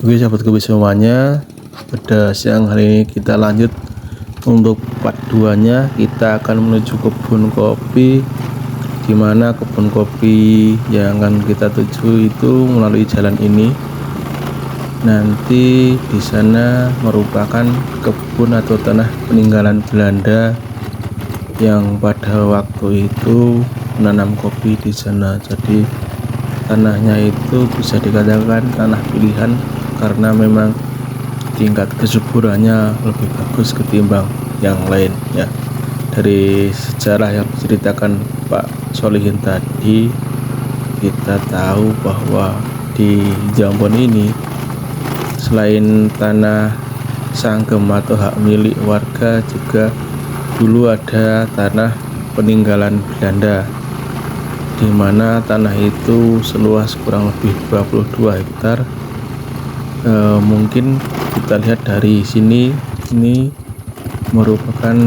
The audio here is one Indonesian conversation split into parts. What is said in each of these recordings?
Oke sahabat kopi semuanya, pada siang hari ini kita lanjut untuk part 2 nya. Kita akan menuju kebun kopi, di mana kebun kopi yang akan kita tuju itu melalui jalan ini. Nanti di sana merupakan kebun atau tanah peninggalan Belanda yang pada waktu itu menanam kopi di sana. Jadi tanahnya itu bisa dikatakan tanah pilihan karena memang tingkat kesuburannya lebih bagus ketimbang yang lain ya. Dari sejarah yang diceritakan Pak Solihin tadi, kita tahu bahwa di Jambon ini selain tanah sanggem atau hak milik warga, juga dulu ada tanah peninggalan Belanda, di mana tanah itu seluas kurang lebih 22 hektar. Mungkin kita lihat dari sini, ini merupakan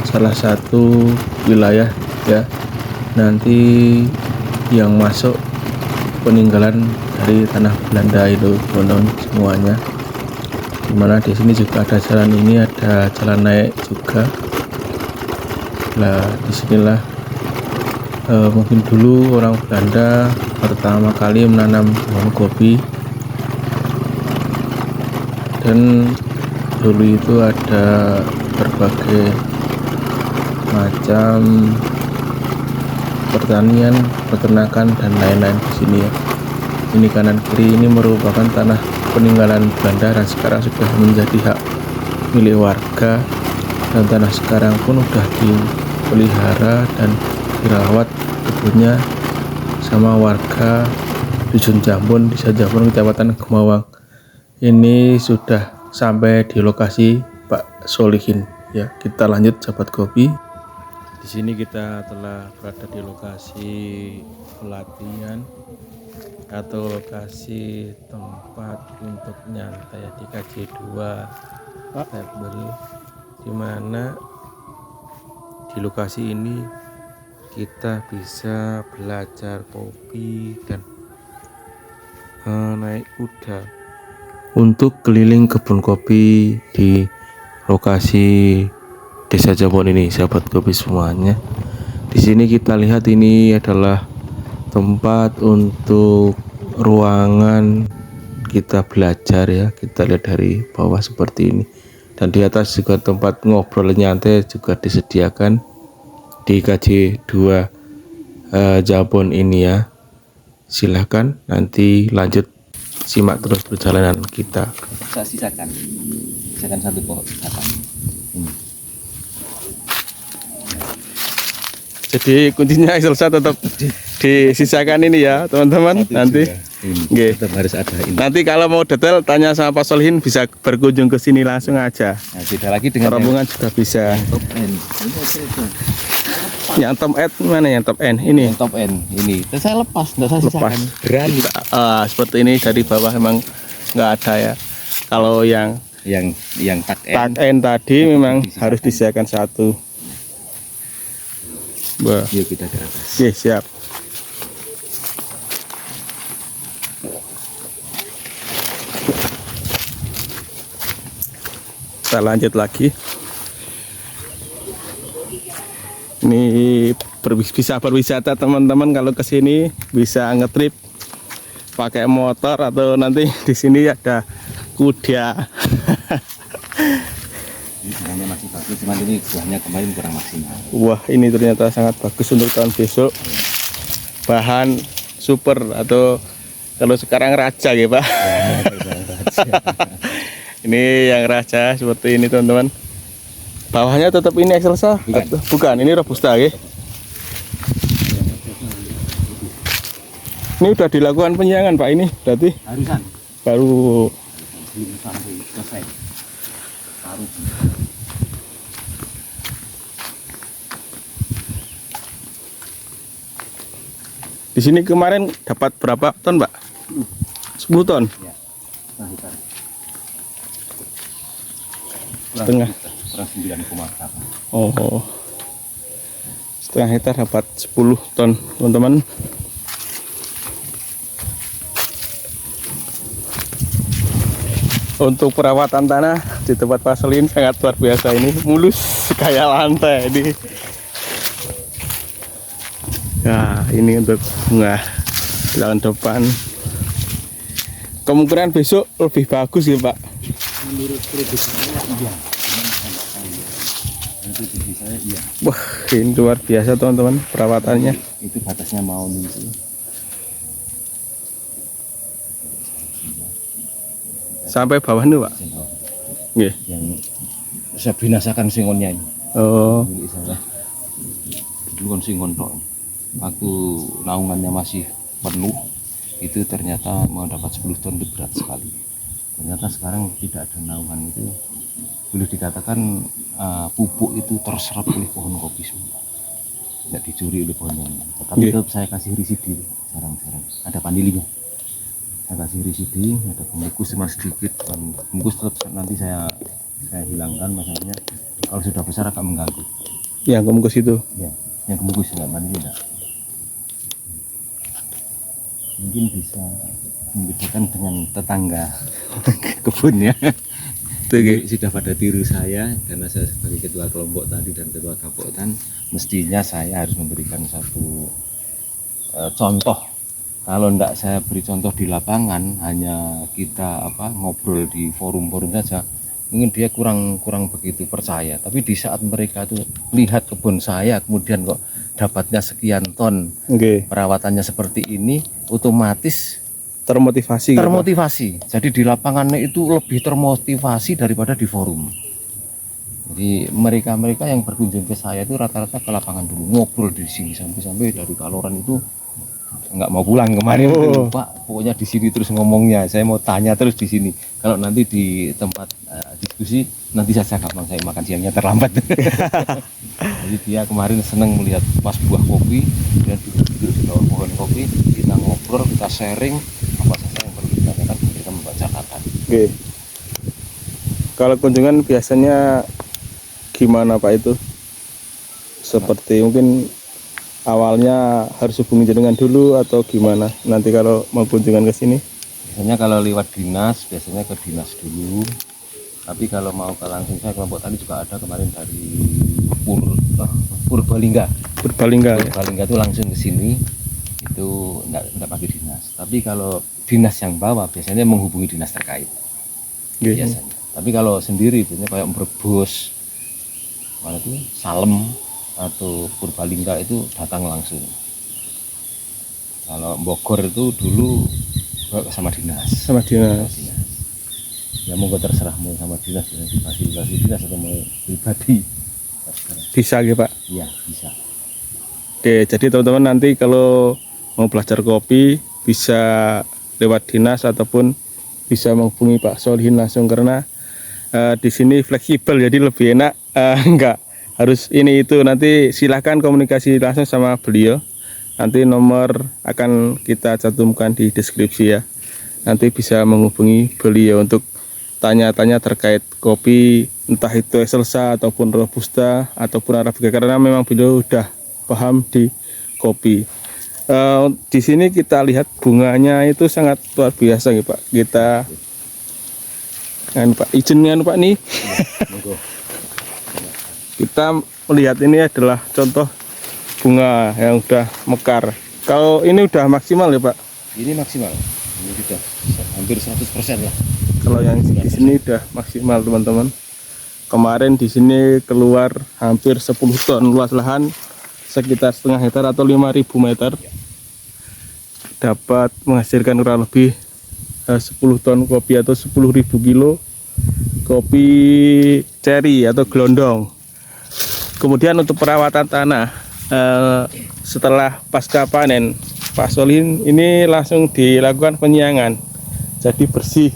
salah satu wilayah ya, nanti yang masuk peninggalan dari tanah Belanda itu teman-teman semuanya. Dimana di sini juga ada jalan, ini ada jalan naik juga. Nah disinilah mungkin dulu orang Belanda pertama kali menanam pohon kopi. Dan dulu itu ada berbagai macam pertanian, peternakan dan lain-lain di sini ya. Ini kanan kiri ini merupakan tanah peninggalan Belanda dan sekarang sudah menjadi hak milik warga, dan tanah sekarang pun sudah dipelihara dan dirawat kebunnya sama warga Dusun Jambon, Desa Jambon, Kecamatan Gemawang. Ini sudah sampai di lokasi Pak Solihin ya. Kita lanjut sahabat kopi. Di sini kita telah berada di lokasi pelatihan atau lokasi tempat untuk nyantai di KJ2 Table, di mana di lokasi ini kita bisa belajar kopi dan naik kuda untuk keliling kebun kopi di lokasi Desa Jambon ini sahabat kopi semuanya. Di sini kita lihat ini adalah tempat untuk ruangan kita belajar ya. Kita lihat dari bawah seperti ini, dan di atas juga tempat ngobrol nyantai juga disediakan di KJ2 Jambon ini ya. Silahkan nanti lanjut simak terus perjalanan kita. Saya sisakan satu pohon sisakan ini. Jadi kuncinya selesai tetap disisakan ini ya teman-teman. Nanti tetap harus ada ini. Nanti kalau mau detail tanya sama Pak Solihin, bisa berkunjung ke sini langsung aja. Nah, beda lagi dengan rombongan juga bisa. Top N. Yang top N mana, yang top N ini? Yang top N ini. Terus saya lepas, nggak saya Lepas. sisakan. Berani. Seperti ini dari bawah memang nggak ada ya. Kalau yang tak N tadi memang harus disiapkan satu. Yuk kita ke atas. Oke, siap. Kita lanjut lagi. Ini bisa berwisata teman-teman, kalau ke sini bisa ngetrip pakai motor atau nanti di sini ada kuda. Ini buahnya masih bagus, cuman ini buahnya kemarin kurang maksimal. Wah, ini ternyata sangat bagus untuk tahun besok. Bahan super atau kalau sekarang raja ya Pak. Ini yang raja seperti ini teman-teman. Bawahnya tetap ini Excelsa? Bukan, ini Robusta ya. Ini udah dilakukan penyiangan Pak, ini berarti Harusan baru belum sampai selesai. Harus. di sini kemarin dapat berapa ton Pak? 10 ton? Ya, Setengah. Kurang 9,8. Oh, setengah hektar dapat 10 ton teman-teman. Untuk perawatan tanah di tempat Pak Solihin sangat luar biasa ini, mulus kayak lantai ini. Nah, ini untuk bunga bulan depan. Kemungkinan besok lebih bagus ya Pak. Menurut prediksi saya iya. Menurut prediksi saya iya. Wah, ini luar biasa teman-teman perawatannya. Itu batasnya mau itu. Sampai bawah nih Pak. Nggih. Yang saya binasakan singonnya ini. Oh, Milik saya. Dulu kan singon tok. Waktu naungannya masih penuh, itu ternyata mau dapat 10 ton itu berat sekali. Ternyata sekarang tidak ada naungan itu, boleh dikatakan pupuk itu terserap oleh pohon kopi semua, tidak dicuri oleh pohon yang lain. Tapi tetap saya kasih risidi jarang-jarang, ada pandilinya. Saya kasih risidi, ada pembungkus cuma sedikit, pembungkus tetap nanti saya hilangkan masalahnya. Kalau sudah besar agak mengganggu. yang kemungkus itu. Ya, yang pembungkus enggak mandi tidak. Mungkin bisa membedakan dengan tetangga kebunnya. Sudah pada tiru saya, karena saya sebagai ketua kelompok tadi dan ketua kapotan, mestinya saya harus memberikan satu contoh. Kalau enggak saya beri contoh di lapangan, hanya kita ngobrol di forum-forum saja, mungkin dia kurang begitu percaya. Tapi di saat mereka tuh lihat kebun saya, kemudian kok dapatnya sekian ton, perawatannya seperti ini, otomatis termotivasi. Jadi di lapangannya itu lebih termotivasi daripada di forum. Jadi mereka yang berkunjung ke saya itu rata-rata ke lapangan dulu, ngobrol di sini sampai dari Kaloran itu nggak mau pulang kemarin. Pak, pokoknya di sini terus ngomongnya, saya mau tanya terus di sini. Kalau nanti di tempat diskusi, nanti saja kapan saya makan siangnya terlambat. Jadi dia kemarin senang melihat pas buah kopi dan duduk di bawah pohon kopi, kita ngobrol, kita sharing apa saja yang perlu kita katakan, kita membuat catatan. Oke. Kalau kunjungan biasanya gimana Pak itu? Seperti mungkin awalnya harus hubungi jenengan dulu atau gimana? Nanti kalau mau kunjungan ke sini? Biasanya kalau lewat dinas, biasanya ke dinas dulu. Tapi kalau mau ke langsung saya kelompok tadi juga ada kemarin dari Purbalingga. Purbalingga itu langsung ke sini, itu enggak pakai dinas. Tapi kalau dinas yang bawa biasanya menghubungi dinas terkait. Biasanya. Tapi kalau sendiri biasanya kayak Brebes, mana itu Salem atau Purbalingga itu datang langsung. Kalau Bogor itu dulu sama dinas. Ya monggo terserah mau sama dinas, fasilitasi dinas atau mau pribadi. Bisa gitu Pak? Iya bisa. Oke, jadi teman-teman nanti kalau mau belajar kopi bisa lewat dinas ataupun bisa menghubungi Pak Solihin langsung, karena di sini fleksibel, jadi lebih enak. Enggak harus ini itu, nanti silahkan komunikasi langsung sama beliau. Nanti nomor akan kita cantumkan di deskripsi ya. Nanti bisa menghubungi beliau untuk tanya-tanya terkait kopi, entah itu Excelsa ataupun Robusta ataupun Arabica, karena memang beliau udah paham di kopi. Di sini kita lihat bunganya itu sangat luar biasa gitu Pak. Kita Pak izinnya Pak nih. Kita melihat ini adalah contoh bunga yang udah mekar. Kalau ini udah maksimal ya Pak? Ini maksimal. Ini sudah hampir 100% lah. Kalau yang di sini udah maksimal teman-teman. Kemarin di sini keluar hampir 10 ton, luas lahan sekitar setengah hektar atau 5.000 meter. Dapat menghasilkan kurang lebih 10 ton kopi atau 10.000 kilo kopi ceri atau gelondong. Kemudian untuk perawatan tanah, setelah pasca panen, Pak Solihin ini langsung dilakukan penyiangan, jadi bersih.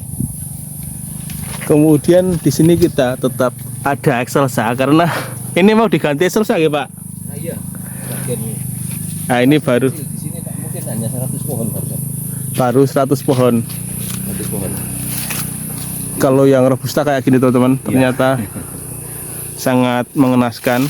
Kemudian di sini kita tetap ada Excelsa, karena ini mau diganti Excelsa ya Pak. Nah iya, nah ini baru di sini Pak, mungkin hanya 100 pohon baru 100 pohon. 100 pohon. Kalau yang Robusta kayak gini teman-teman, ternyata sangat mengenaskan.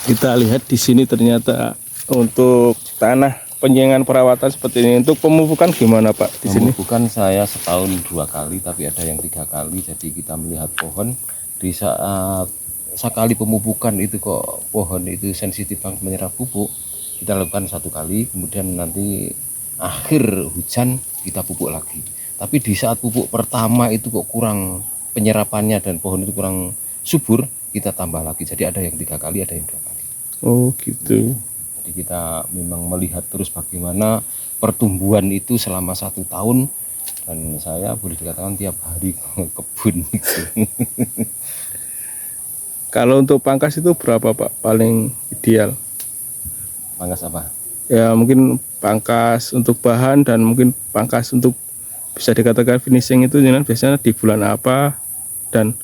Kita lihat di sini ternyata untuk tanah penjenengan perawatan seperti ini. Untuk pemupukan gimana Pak di sini? Pemupukan saya setahun 2 kali, tapi ada yang 3 kali. Jadi kita melihat pohon di saat sekali pemupukan itu kok pohon itu sensitif banget menyerap pupuk, kita lakukan 1 kali, kemudian nanti akhir hujan kita pupuk lagi. Tapi di saat pupuk pertama itu kok kurang penyerapannya dan pohon itu kurang subur, kita tambah lagi. Jadi ada yang 3 kali, ada yang 2 kali. Oh gitu. Jadi kita memang melihat terus bagaimana pertumbuhan itu selama 1 tahun, dan saya boleh dikatakan tiap hari ke kebun itu. Kalau untuk pangkas itu berapa Pak paling ideal? Pangkas apa? Ya mungkin pangkas untuk bahan dan mungkin pangkas untuk bisa dikatakan finishing itu jenengan biasanya di bulan apa dan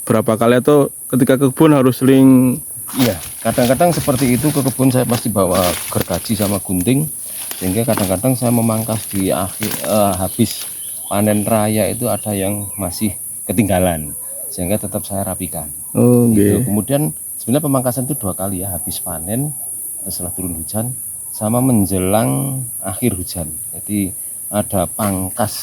berapa kali, atau ketika ke kebun harus sering? Iya, kadang-kadang seperti itu ke kebun saya pasti bawa gergaji sama gunting, sehingga kadang-kadang saya memangkas di akhir habis panen raya itu ada yang masih ketinggalan, sehingga tetap saya rapikan. Oh Gitu. okay. Kemudian sebenarnya pemangkasan itu 2 kali ya, habis panen setelah turun hujan sama menjelang akhir hujan. Jadi ada pangkas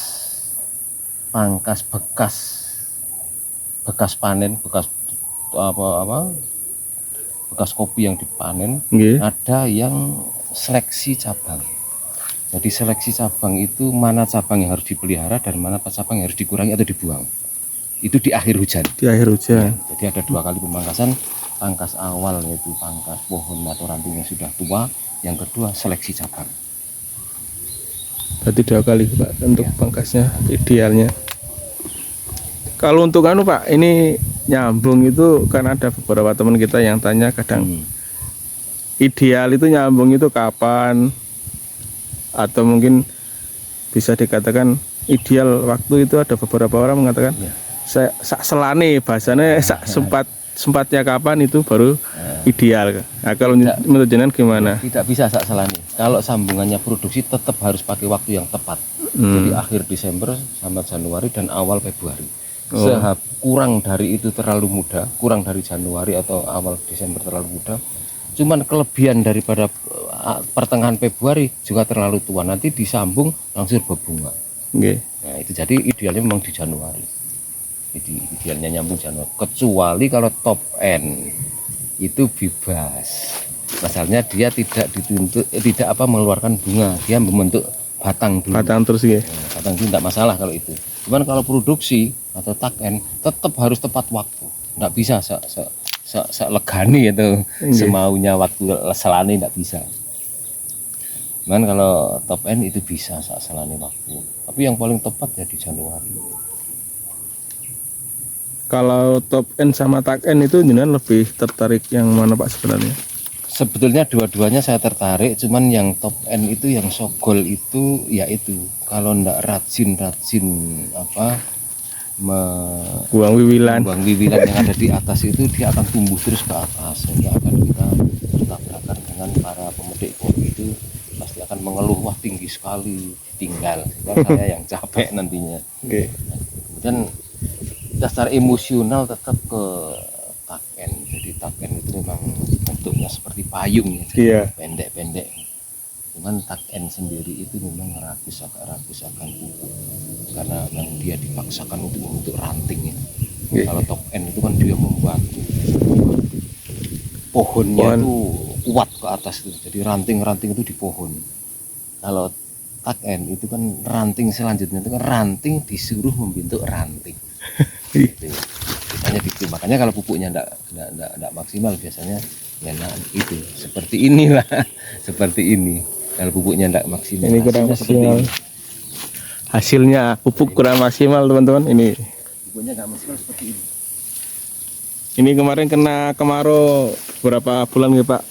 bekas panen, bekas kopi yang dipanen, Okay. ada yang seleksi cabang. Jadi seleksi cabang itu mana cabang yang harus dipelihara dan mana cabang yang harus dikurangi atau dibuang. Itu di akhir hujan. Di akhir hujan. Jadi ada 2 kali pemangkasan, pangkas awal yaitu pangkas pohon atau ranting yang sudah tua, yang kedua seleksi cabang. Berarti 2 kali Pak untuk pangkasnya idealnya. Kalau untuk anu Pak, ini nyambung itu kan ada beberapa teman kita yang tanya kadang ideal itu nyambung itu kapan, atau mungkin bisa dikatakan ideal waktu itu ada beberapa orang mengatakan saya sak selane bahasanya sak sempatnya kapan itu baru ideal. Nah, kalau menurut jenengan gimana? Tidak bisa sak selani. Kalau sambungannya produksi tetap harus pakai waktu yang tepat. Jadi akhir Desember sampai Januari dan awal Februari. Kurang dari itu terlalu muda, kurang dari Januari atau awal Desember terlalu muda. Cuman kelebihan daripada pertengahan Februari juga terlalu tua. Nanti disambung langsung berbunga. Okay. Nah, itu jadi idealnya memang di Januari. Jadi idealnya nyambung Januari. Kecuali kalau top end itu bebas. Masalahnya dia tidak dituntut, tidak mengeluarkan bunga, dia membentuk batang dulu. Batang terus ya. Nah, batang dulu tidak masalah kalau itu. Cuman kalau produksi atau tak end tetap harus tepat waktu. Tidak bisa legani atau semaunya waktu selani, tidak bisa. Cuman kalau top end itu bisa selani waktu. Tapi yang paling tepat ya di Januari. Kalau top end sama tak end itu jenengan lebih tertarik yang mana Pak sebenarnya? Sebetulnya dua-duanya saya tertarik, cuman yang top end itu yang sogol itu yaitu kalau ndak rajin buang wiwilan yang ada di atas itu dia akan tumbuh terus ke atas, sehingga akan kita bertabrakan dengan para pemetik kopi itu pasti akan mengeluh, wah tinggi sekali, tinggal. Saya yang capek nantinya. Okay. Kemudian kita secara emosional tetap ke taken. Jadi taken itu memang bentuknya seperti payung ya, Iya. pendek-pendek. Cuman taken sendiri itu memang agak ragus akan pupuk, karena memang dia dipaksakan untuk membentuk ranting ya. Kalau top end itu kan dia membuat pohonnya itu kuat ke atas itu, jadi ranting-ranting itu di pohon. Kalau tak end itu kan ranting selanjutnya itu kan ranting disuruh membentuk ranting. Gitu. Biasanya gitu. Makanya kalau pupuknya enggak maksimal biasanya ya itu seperti inilah. Seperti ini. Kalau pupuknya enggak maksimal. Ini kurang maksimal. Hasilnya pupuk kurang maksimal teman-teman. Ini pupuknya enggak maksimal seperti ini. Ini kemarin kena kemarau berapa bulan ya Pak?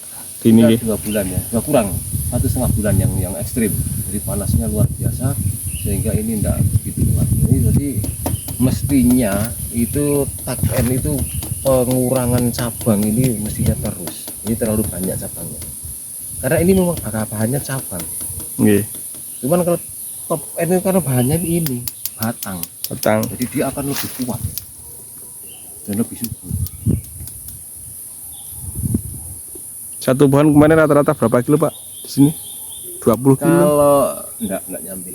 Ini 2 bulan ya. Nggak kurang 1,5 bulan yang ekstrim. Jadi panasnya luar biasa sehingga ini enggak begitu kuat. Ini jadi mestinya itu taken itu pengurangan cabang ini mestinya terus. Ini terlalu banyak cabangnya. Karena ini memang bahannya cabang. Okay. Cuman kalau top end itu karena bahannya ini batang. Batang. Jadi dia akan lebih kuat dan lebih subur. Satu pohon kemarin rata-rata berapa kilo Pak di sini? 20 kilo. Kalau enggak nyampe.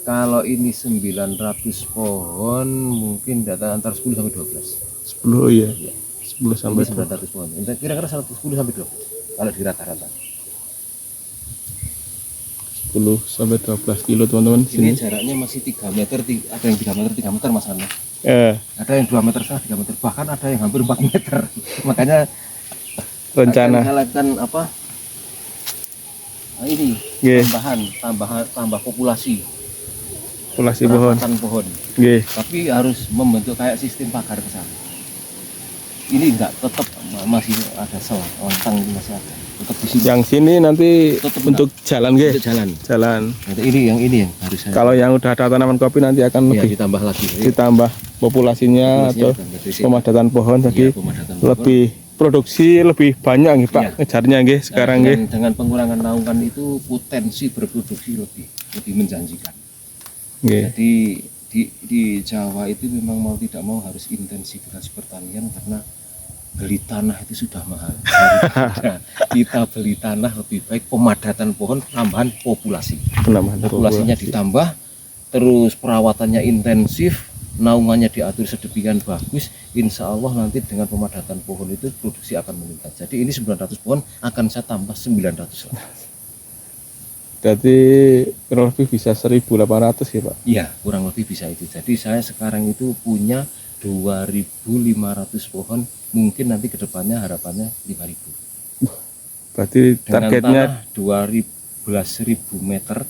Kalau ini 900 pohon mungkin data antara 10 sampai 12. 10 ya. Iya. 10 sampai 900 pohon. Kira-kira 110 sampai 12. Kalau di rata-rata. 10 sampai 12 kilo teman-teman Ini sini. jaraknya masih 3 meter, ada yang 3 meter Mas Ana. Eh, Ada yang 2 meter setengah, 3 meter, bahkan ada yang hampir 4 meter. Makanya rencana. akan saya lakukan apa? Nah, ini Nggih, tambah populasi pohon. perawatan pohon. Nggih. Tapi harus membentuk kayak sistem pagar ke sana. Ini enggak, tetap masih ada selang, lantang ini masih ada. Tetap di sini. Yang sini nanti Tetap untuk jalan nggih. Untuk jalan. Jalan. Nanti ini yang harus saya. Kalau yang udah ada tanaman kopi nanti akan ya, lebih ditambah lagi. ditambah populasinya atau pemadatan pohon jadi lebih produksi lebih banyak nih Pak. Iya. Ngejarnya nggih sekarang nggih. Dengan pengurangan naungan itu potensi berproduksi lebih menjanjikan. Nggih. Jadi di Jawa itu memang mau tidak mau harus intensifikasi pertanian karena beli tanah itu sudah mahal. Kita beli tanah lebih baik pemadatan pohon, tambahan populasi. Populasinya ditambah, terus perawatannya intensif, naungannya diatur sedemikian bagus. Insya Allah nanti dengan pemadatan pohon itu produksi akan meningkat. Jadi ini 900 pohon akan saya tambah 900 lagi. Berarti kurang lebih bisa 1.800 ya Pak? Iya, kurang lebih bisa itu. Jadi saya sekarang itu punya 2.500 pohon, mungkin nanti kedepannya harapannya 5.000. Berarti Dengan targetnya tanah 12.000 meter,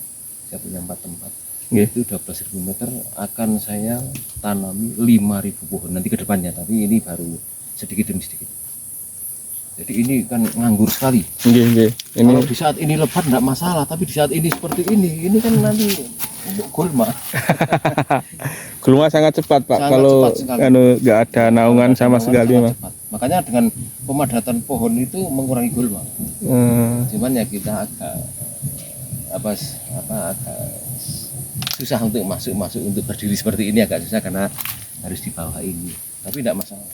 saya punya 4 tempat. Nggih. Itu 12.000 meter akan saya tanami 5.000 pohon nanti kedepannya. Tapi ini baru sedikit demi sedikit. Jadi ini kan nganggur sekali. nggih nggih. Ini Kalau di saat ini lebat enggak masalah, tapi di saat ini seperti ini kan nanti untuk gulma. gulma sangat cepat Pak. Sangat kalau cepat sekali. nggak ada naungan sama sekali sangat Mas. cepat. Makanya dengan pemadatan pohon itu mengurangi gulma. Cuman ya kita agak agak susah untuk masuk untuk berdiri seperti ini, agak susah karena harus di bawah ini. Tapi tidak masalah.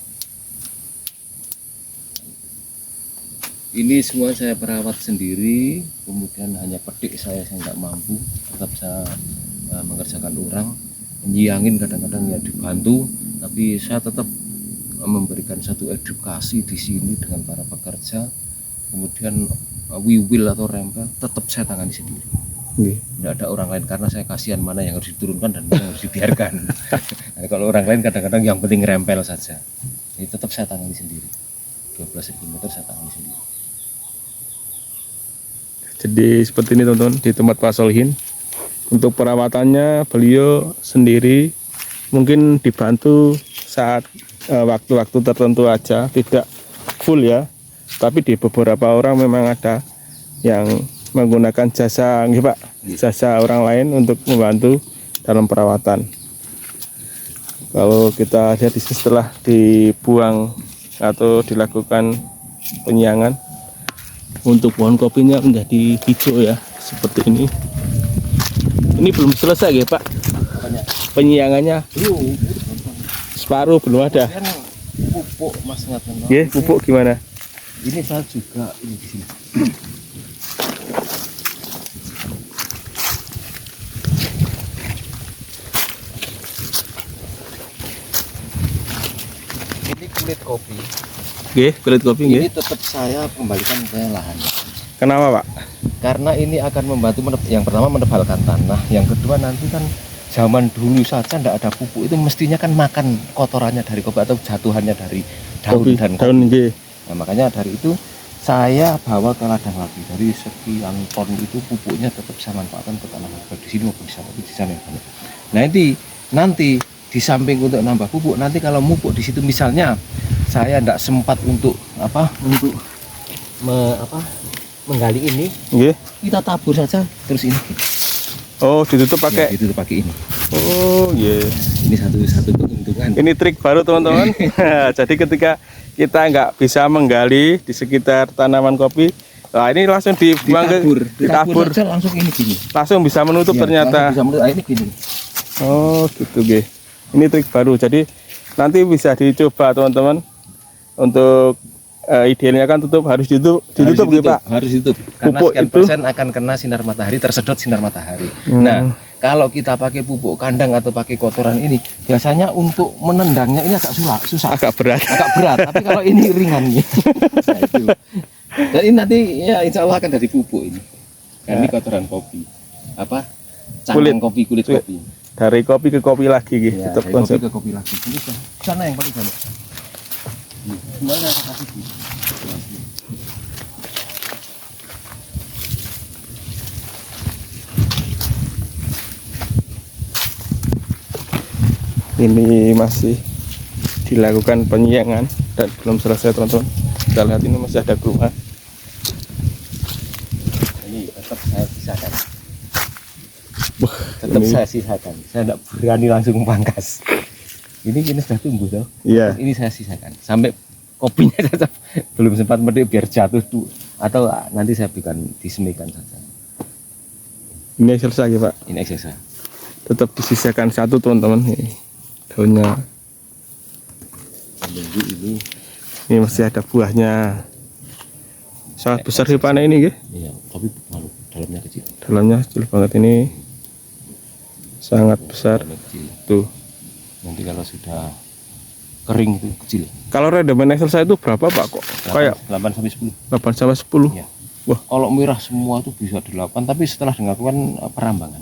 Ini semua saya perawat sendiri, kemudian hanya petik saya nggak mampu, tetap saya mengerjakan orang, nyiangin kadang-kadang ya dibantu, tapi saya tetap memberikan satu edukasi di sini dengan para pekerja, kemudian wiwil atau rempel tetap saya tangani sendiri. Tidak ada orang lain karena saya kasihan mana yang harus diturunkan dan mana yang harus dibiarkan. Nah, kalau orang lain kadang-kadang yang penting rempel saja, jadi tetap saya tangani sendiri. 12.000 meter saya tangani sendiri. Jadi seperti ini teman-teman di tempat Pak Solihin. Untuk perawatannya beliau sendiri, mungkin dibantu saat waktu-waktu tertentu aja, tidak full ya. Tapi di beberapa orang memang ada yang menggunakan jasa nggih Pak, jasa orang lain untuk membantu dalam perawatan. Kalau kita lihat di sini setelah dibuang atau dilakukan penyiangan, untuk pohon kopinya menjadi hijau ya seperti ini. Ini belum selesai ya Pak? Penyiangannya separuh belum ada. Pupuk Mas Ngatono. Ya, pupuk gimana? Ini saya juga ini di sini. Ini kulit kopi. Oke, kulit kopi Ini nggih. tetap saya kembalikan ke lahan. Kenapa Pak? Karena ini akan membantu yang pertama menebalkan tanah, yang kedua nanti kan zaman dulu saja tidak ada pupuk itu mestinya kan makan kotorannya dari kopi atau jatuhannya dari daun Kopi, dan daun kopi. nggih. Nah, makanya dari itu saya bawa ke ladang lagi, dari sekian ton itu pupuknya tetap saya manfaatkan ke tanaman baik di sini maupun di sana, tapi di sana yang banyak. Nah ini nanti di samping untuk nambah pupuk, nanti kalau mupuk di situ misalnya saya tidak sempat untuk menggali ini, Nggih. kita tabur saja terus ini. Oh, ditutup pakai. Ya, ditutup pakai ini. Oh, iya. Ini satu keuntungan. Ini trik baru teman-teman. Jadi ketika kita nggak bisa menggali di sekitar tanaman kopi, nah ini langsung dibuang ditabur saja langsung ini gini. langsung bisa menutup Ya, ternyata. langsung bisa menutup. Ini gini. Oh, gitu nggih. Ini trik baru. Jadi nanti bisa dicoba teman-teman untuk idealnya kan harus ditutup gitu Pak. Harus ditutup. Karena Pupuk sekian itu persen akan kena sinar matahari, tersedot sinar matahari. Nah, kalau kita pakai pupuk kandang atau pakai kotoran ini, biasanya untuk menendangnya ini agak susah. agak berat. Agak berat, tapi kalau ini ringan gitu. Nah, itu. Dan ini nanti ya insya Allah akan dari pupuk ini. Ini kotoran kopi. Apa? Cangkang kopi, kulit kopi. Dari kopi ke kopi lagi gitu. Ya, Tetap dari konsep. kopi ke kopi lagi. Ini sana yang paling banyak. Semuanya ada kasih di. Ini masih dilakukan penyiangan dan belum selesai teman-teman. Kita lihat ini masih ada gulma. Ini tetap saya sisakan. Wah, Tetap ini, saya sisakan. Saya tidak berani langsung pangkas. Ini sudah tumbuh toh. iya. Ini saya sisakan. Sampai kopinya tetap belum sempat merdek biar jatuh tuh. Atau nanti saya berikan disemikan saja. Ini selesai ya Pak. Ini eksesa. Tetap disisakan satu teman-teman. Nih, daunnya. Menunggu ini. Ini masih ada buahnya. Sangat besar sih Pak ini gitu. Iya, tapi malu dalamnya kecil. Dalamnya kecil banget ini. Sangat besar. Dalamnya kecil. Tuh. Nanti kalau sudah kering itu kecil. Kalau rendemen selesai itu berapa Pak kok? 8, Kayak 8 sampai 10. 8 sampai 10. Iya. Wah, Kalau merah semua itu bisa 8, tapi setelah dilakukan perambangan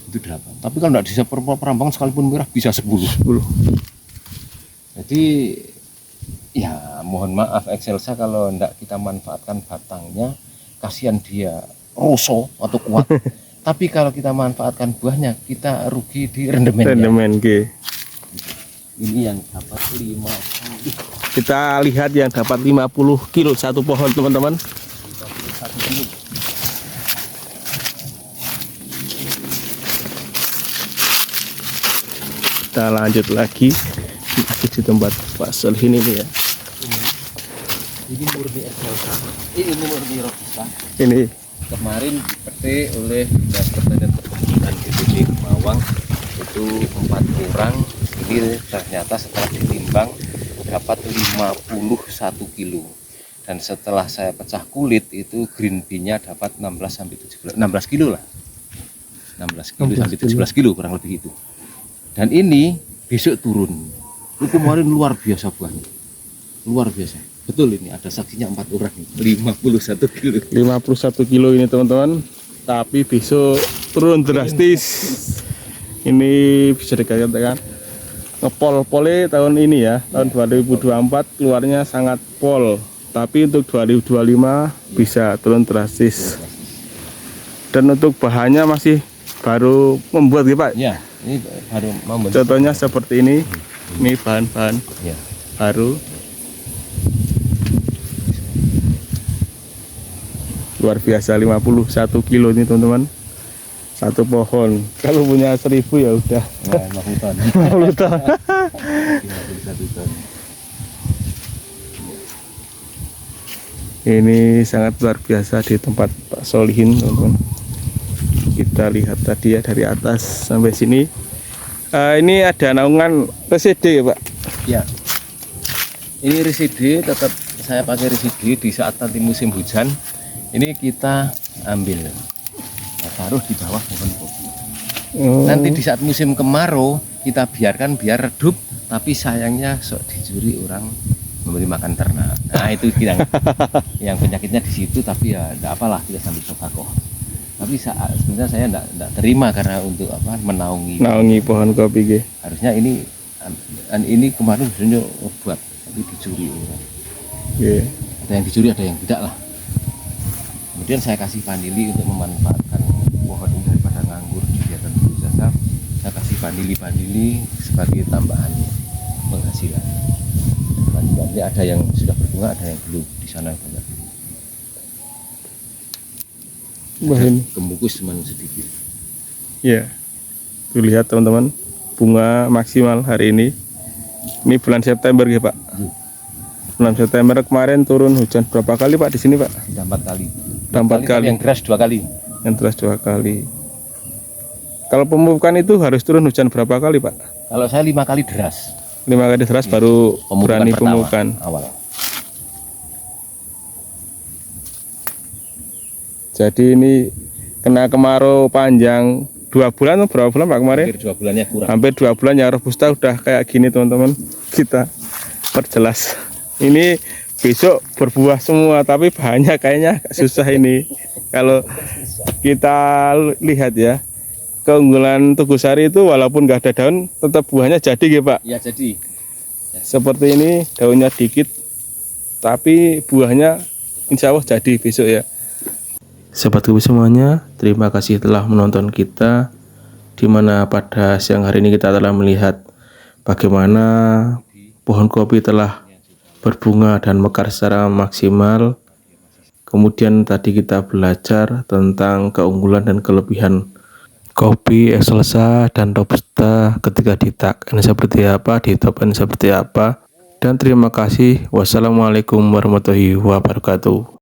itu 8. Tapi kalau tidak bisa perambangan sekalipun merah bisa 10. 10. Jadi ya mohon maaf Excelsa kalau tidak kita manfaatkan batangnya, kasihan dia rusak atau kuat. Tapi kalau kita manfaatkan buahnya, kita rugi di rendemennya. Rendemen G. Ini yang dapat 50. Kita lihat yang dapat 50 kilo satu pohon teman-teman. 51 kilo. Kita lanjut lagi di tempat Pak Solhin ini ya. Ini murni Excelsa. Ini murni Robusta. Ini Kemarin dipetik oleh Dinas Pertanian Perkebunan DPD Kemawang itu 4 orang. Ini ternyata setelah ditimbang dapat 51 kilo. Dan setelah saya pecah kulit itu green bean-nya dapat 16 sampai 17 kilo lah. 16 kilo sampai 17 kilo kurang lebih itu. Dan ini besok turun. Itu kemarin luar biasa buahnya. Luar biasa. Betul ini ada saksinya 4 orang, 51 kilo. 51 kilo ini teman-teman. Tapi besok turun drastis. Ini bisa dikatakan ngepol-pole tahun ini ya, tahun 2024 keluarnya sangat pol. Tapi untuk 2025 bisa turun drastis. Dan untuk bahannya masih baru membuat ya Pak. Ya, ini baru membentuk. Contohnya seperti ini. Ini bahan-bahan Ya. baru. Luar biasa 51 kilo ini teman-teman. Satu pohon. Kalau punya 1000 ya udah. Nah, 50 ton. 50 ton. 51 ton. Ini sangat luar biasa di tempat Pak Solihin teman-teman. Kita lihat tadi ya dari atas sampai sini. Ini ada naungan resede ya Pak. Ya. Ini residi tetap saya pakai residi di saat nanti musim hujan. Ini kita ambil. Nah, taruh di bawah pohon kopi. Nanti di saat musim kemarau kita biarkan biar redup, tapi sayangnya sok dicuri orang memberi makan ternak. Nah itu yang penyakitnya di situ, tapi ya enggak apalah kita sambil sofakoh. Tapi sebenarnya saya enggak terima karena untuk apa menaungi pohon kopi gitu. Harusnya ini kemarin sebenarnya buat tapi dicuri orang. Yeah. Ada yang dicuri, ada yang tidak lah. Kemudian saya kasih vanili untuk memanfaatkan pohon ini daripada nganggur kegiatan berusaha. Saya kasih vanili sebagai tambahan penghasilan. Vanili ada yang sudah berbunga, ada yang belum. Di sana banyak. Bahan. Kembungkus cuma sedikit. Ya. Tuh lihat teman-teman, bunga maksimal hari ini. Ini bulan September ya Pak. Bulan September kemarin turun hujan berapa kali Pak di sini Pak? Sudah 4 kali. 4 kali. Yang deras 2 kali. Yang deras 2 kali. Kalau pemupukan itu harus turun hujan berapa kali Pak? Kalau saya 5 kali deras. 5 kali deras baru Pemupukan berani pertama, pemupukan. awal. Jadi ini kena kemarau panjang 2 bulan atau berapa bulan Pak kemarin? Hampir 2 bulannya kurang. Hampir 2 bulan ya, Robusta udah kayak gini teman-teman. Kita perjelas. Ini besok berbuah semua, tapi bahannya kayaknya agak susah ini. Kalau kita lihat ya, keunggulan Tugu Sari itu walaupun nggak ada daun, tetap buahnya jadi ya Pak. Ya jadi. Seperti ini daunnya dikit, tapi buahnya insya Allah jadi besok ya. Sobat Kupi semuanya, terima kasih telah menonton kita, dimana pada siang hari ini kita telah melihat bagaimana pohon kopi telah berbunga dan mekar secara maksimal. Kemudian tadi kita belajar tentang keunggulan dan kelebihan kopi Excelsa dan Robusta ketika di tag N seperti apa, di top N seperti apa. Dan terima kasih. Wassalamualaikum warahmatullahi wabarakatuh.